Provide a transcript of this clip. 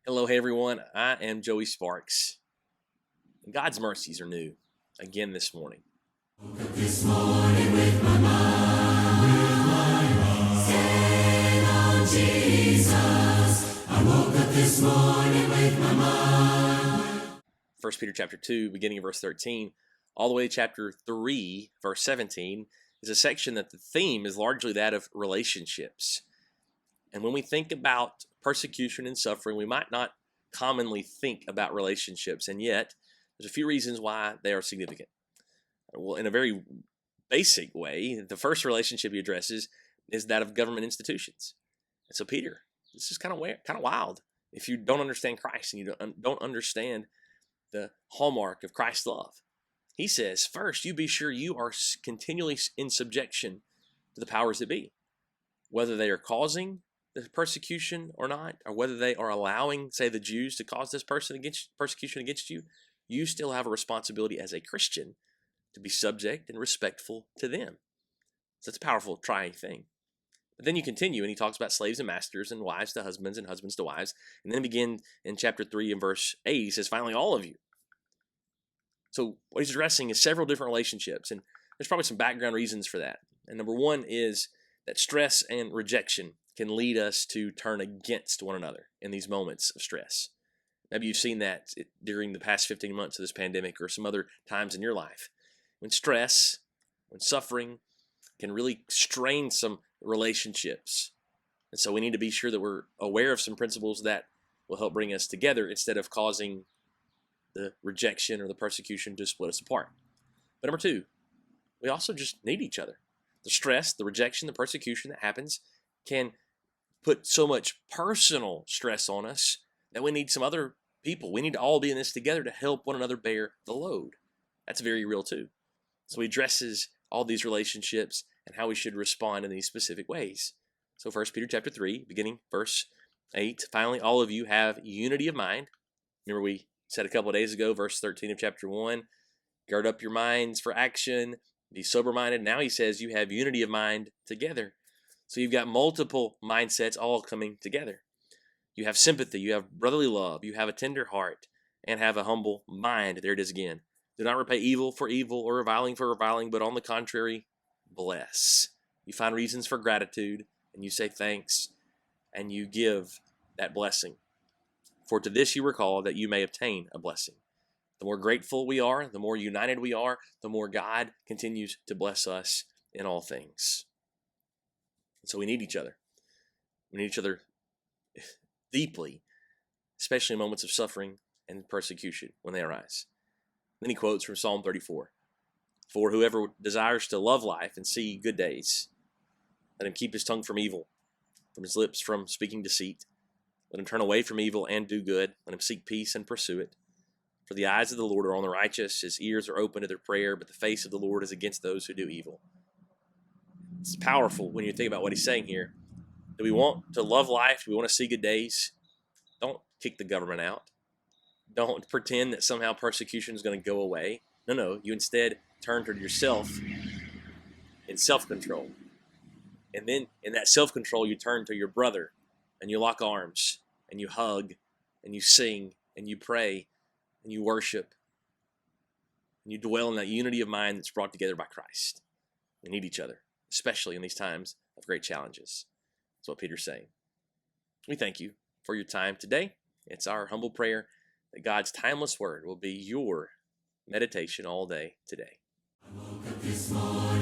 Hello, hey everyone. I am Joey Sparks. God's mercies are new again this morning. This morning with my mind set on Jesus. I woke up this morning with my mind. 1 Peter chapter 2, beginning of verse 13, all the way to chapter 3, verse 17, is a section that the theme is largely that of relationships. And when we think about persecution and suffering, we might not commonly think about relationships, and yet there's a few reasons why they are significant. Well, in a very basic way, the first relationship he addresses is that of government institutions. And so, Peter, this is kind of wild if you don't understand Christ and you don't understand the hallmark of Christ's love. He says, first, you be sure you are continually in subjection to the powers that be, whether they are causing the persecution or not, or whether they are allowing, say, the Jews to cause this persecution against you. You still have a responsibility as a Christian to be subject and respectful to them. So that's a powerful, trying thing. But then you continue, and he talks about slaves and masters, and wives to husbands, and husbands to wives. And then begin in chapter 3 and verse 8, he says, finally, all of you. So what he's addressing is several different relationships, and there's probably some background reasons for that. And number one is that stress and rejection can lead us to turn against one another in these moments of stress. Maybe you've seen that during the past 15 months of this pandemic or some other times in your life. When stress, when suffering can really strain some relationships. And so we need to be sure that we're aware of some principles that will help bring us together instead of causing the rejection or the persecution to split us apart. But number two, we also just need each other. The stress, the rejection, the persecution that happens can put so much personal stress on us that we need some other people. We need to all be in this together to help one another bear the load. That's very real too. So he addresses all these relationships and how we should respond in these specific ways. So 1 Peter chapter 3, beginning verse 8, finally, all of you have unity of mind. Remember we said a couple of days ago, verse 13 of chapter 1, gird up your minds for action, be sober-minded. Now he says you have unity of mind together. So you've got multiple mindsets all coming together. You have sympathy, you have brotherly love, you have a tender heart, and have a humble mind. There it is again. Do not repay evil for evil or reviling for reviling, but on the contrary, bless. You find reasons for gratitude, and you say thanks, and you give that blessing. For to this you were called, that you may obtain a blessing. The more grateful we are, the more united we are, the more God continues to bless us in all things. And so we need each other. We need each other deeply, especially in moments of suffering and persecution when they arise. Then he quotes from Psalm 34. For whoever desires to love life and see good days, let him keep his tongue from evil, from his lips from speaking deceit. Let him turn away from evil and do good. Let him seek peace and pursue it. For the eyes of the Lord are on the righteous. His ears are open to their prayer, but the face of the Lord is against those who do evil. It's powerful when you think about what he's saying here. Do we want to love life? Do we want to see good days? Don't kick the government out. Don't pretend that somehow persecution is going to go away. No. You instead turn to yourself in self-control. And then in that self-control, you turn to your brother and you lock arms and you hug and you sing and you pray and you worship and you dwell in that unity of mind that's brought together by Christ. We need each other, especially in these times of great challenges. That's what Peter's saying. We thank you for your time today. It's our humble prayer that God's timeless word will be your meditation all day today. I woke up this morning